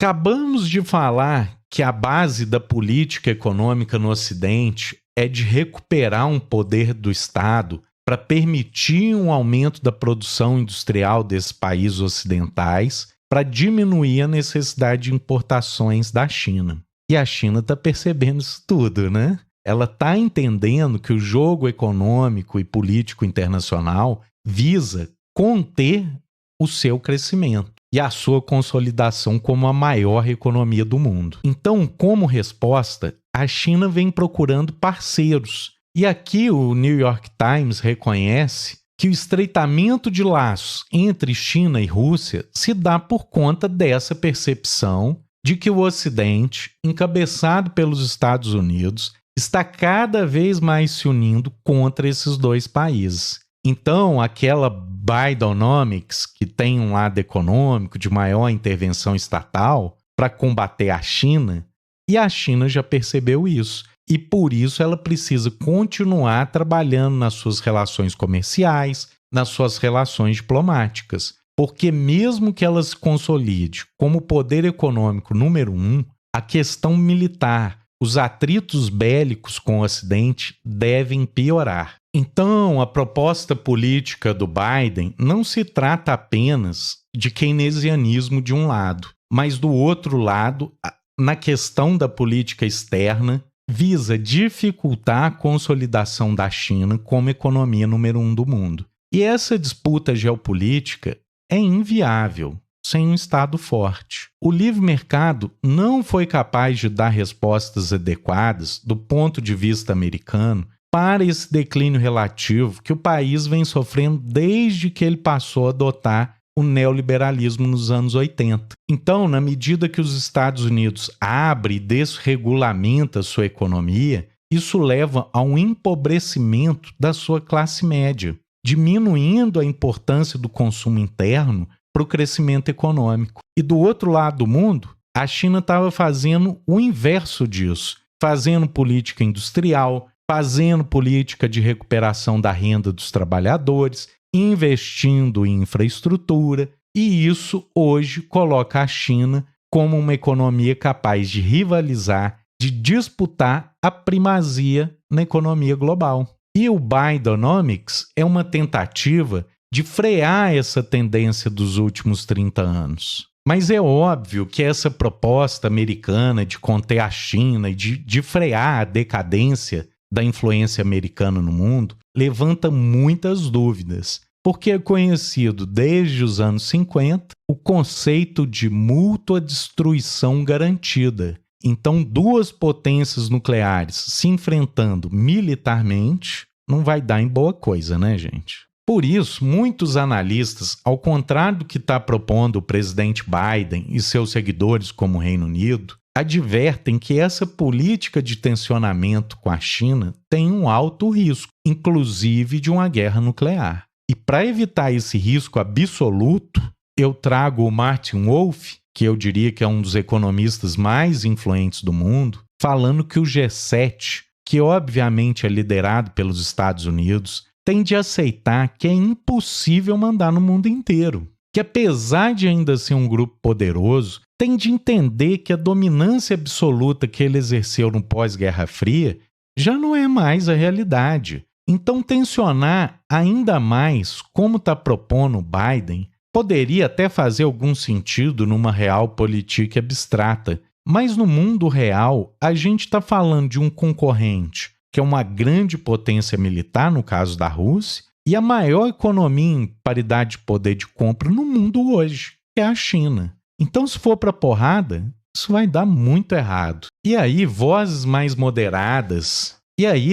Acabamos de falar que a base da política econômica no Ocidente é de recuperar um poder do Estado para permitir um aumento da produção industrial desses países ocidentais, para diminuir a necessidade de importações da China. E a China está percebendo isso tudo, né? Ela está entendendo que o jogo econômico e político internacional visa conter o seu crescimento e a sua consolidação como a maior economia do mundo. Então, como resposta, a China vem procurando parceiros. E aqui o New York Times reconhece que o estreitamento de laços entre China e Rússia se dá por conta dessa percepção de que o Ocidente, encabeçado pelos Estados Unidos, está cada vez mais se unindo contra esses dois países. Então, aquela Bidenomics, que tem um lado econômico de maior intervenção estatal para combater a China, e a China já percebeu isso. E por isso ela precisa continuar trabalhando nas suas relações comerciais, nas suas relações diplomáticas. Porque mesmo que ela se consolide como poder econômico número 1, a questão militar, os atritos bélicos com o Ocidente devem piorar. Então, a proposta política do Biden não se trata apenas de keynesianismo de um lado, mas do outro lado, na questão da política externa, visa dificultar a consolidação da China como economia número 1 do mundo. E essa disputa geopolítica é inviável sem um Estado forte. O livre mercado não foi capaz de dar respostas adequadas do ponto de vista americano para esse declínio relativo que o país vem sofrendo desde que ele passou a adotar o neoliberalismo nos anos 80. Então, na medida que os Estados Unidos abre e desregulamenta sua economia, isso leva a um empobrecimento da sua classe média, diminuindo a importância do consumo interno para o crescimento econômico. E do outro lado do mundo, a China estava fazendo o inverso disso, fazendo política industrial, fazendo política de recuperação da renda dos trabalhadores, investindo em infraestrutura, e isso hoje coloca a China como uma economia capaz de rivalizar, de disputar a primazia na economia global. E o Bidenomics é uma tentativa de frear essa tendência dos últimos 30 anos. Mas é óbvio que essa proposta americana de conter a China e de frear a decadência da influência americana no mundo levanta muitas dúvidas, porque é conhecido desde os anos 50 o conceito de mútua destruição garantida. Então, duas potências nucleares se enfrentando militarmente não vai dar em boa coisa, né, gente? Por isso, muitos analistas, ao contrário do que está propondo o presidente Biden e seus seguidores como o Reino Unido, advertem que essa política de tensionamento com a China tem um alto risco, inclusive de uma guerra nuclear. E para evitar esse risco absoluto, eu trago o Martin Wolf, que eu diria que é um dos economistas mais influentes do mundo, falando que o G7, que obviamente é liderado pelos Estados Unidos, tem de aceitar que é impossível mandar no mundo inteiro. Que apesar de ainda ser um grupo poderoso, tem de entender que a dominância absoluta que ele exerceu no pós-Guerra Fria já não é mais a realidade. Então, tensionar ainda mais, como está propondo o Biden, poderia até fazer algum sentido numa realpolitik abstrata, mas no mundo real, a gente está falando de um concorrente que é uma grande potência militar, no caso da Rússia, e a maior economia em paridade de poder de compra no mundo hoje, que é a China. Então, se for para porrada, isso vai dar muito errado. E aí,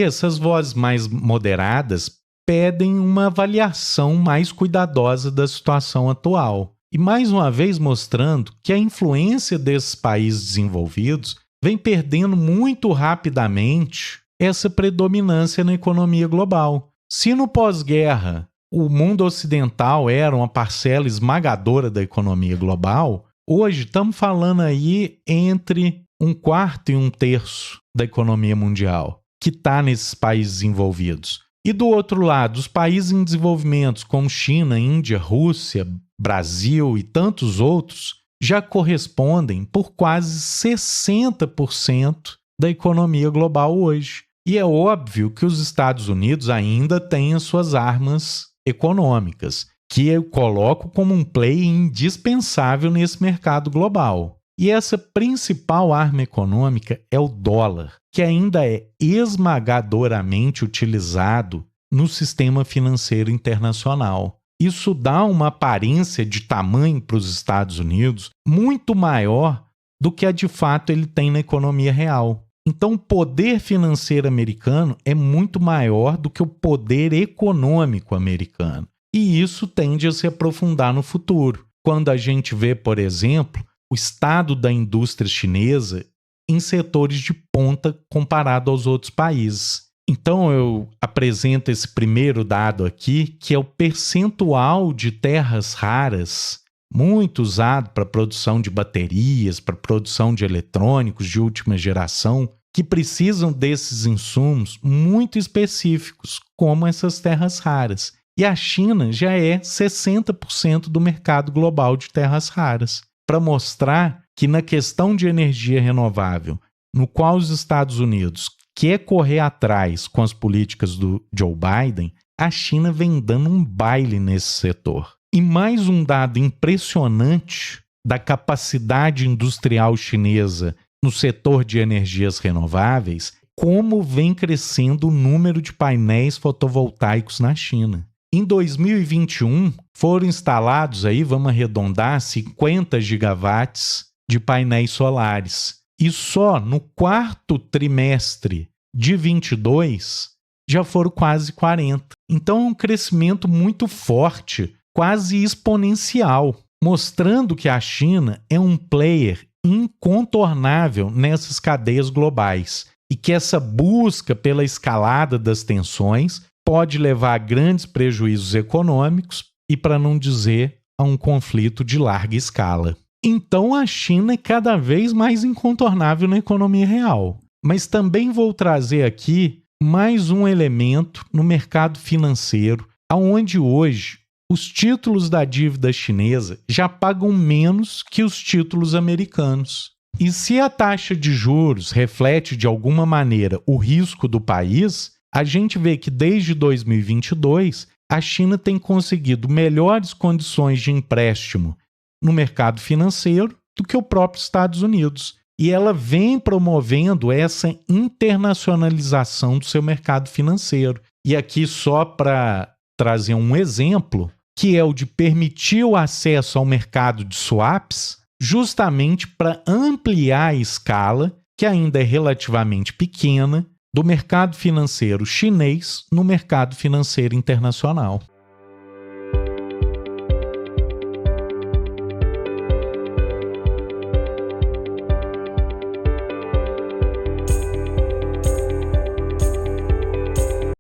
essas vozes mais moderadas pedem uma avaliação mais cuidadosa da situação atual. E mais uma vez mostrando que a influência desses países desenvolvidos vem perdendo muito rapidamente essa predominância na economia global. Se no pós-guerra o mundo ocidental era uma parcela esmagadora da economia global, hoje estamos falando aí entre 1/4 e 1/3 da economia mundial, que está nesses países desenvolvidos. E do outro lado, os países em desenvolvimento como China, Índia, Rússia, Brasil e tantos outros já correspondem por quase 60% da economia global hoje. E é óbvio que os Estados Unidos ainda têm as suas armas econômicas, que eu coloco como um player indispensável nesse mercado global. E essa principal arma econômica é o dólar, que ainda é esmagadoramente utilizado no sistema financeiro internacional. Isso dá uma aparência de tamanho para os Estados Unidos muito maior do que a de fato ele tem na economia real. Então, o poder financeiro americano é muito maior do que o poder econômico americano. E isso tende a se aprofundar no futuro, quando a gente vê, por exemplo, o estado da indústria chinesa em setores de ponta comparado aos outros países. Então, eu apresento esse primeiro dado aqui, que é o percentual de terras raras, muito usado para a produção de baterias, para a produção de eletrônicos de última geração, que precisam desses insumos muito específicos, como essas terras raras. E a China já é 60% do mercado global de terras raras, para mostrar que na questão de energia renovável, no qual os Estados Unidos quer correr atrás com as políticas do Joe Biden, a China vem dando um baile nesse setor. E mais um dado impressionante da capacidade industrial chinesa no setor de energias renováveis, como vem crescendo o número de painéis fotovoltaicos na China. Em 2021, foram instalados, aí, vamos arredondar, 50 gigawatts de painéis solares. E só no quarto trimestre de 22 já foram quase 40. Então é um crescimento muito forte, quase exponencial, mostrando que a China é um player incontornável nessas cadeias globais e que essa busca pela escalada das tensões pode levar a grandes prejuízos econômicos e, para não dizer, a um conflito de larga escala. Então a China é cada vez mais incontornável na economia real. Mas também vou trazer aqui mais um elemento no mercado financeiro, onde hoje os títulos da dívida chinesa já pagam menos que os títulos americanos. E se a taxa de juros reflete de alguma maneira o risco do país, a gente vê que desde 2022 a China tem conseguido melhores condições de empréstimo no mercado financeiro do que o próprio Estados Unidos. E ela vem promovendo essa internacionalização do seu mercado financeiro. E aqui, só para trazer um exemplo, que é o de permitir o acesso ao mercado de swaps, justamente para ampliar a escala, que ainda é relativamente pequena, do mercado financeiro chinês no mercado financeiro internacional.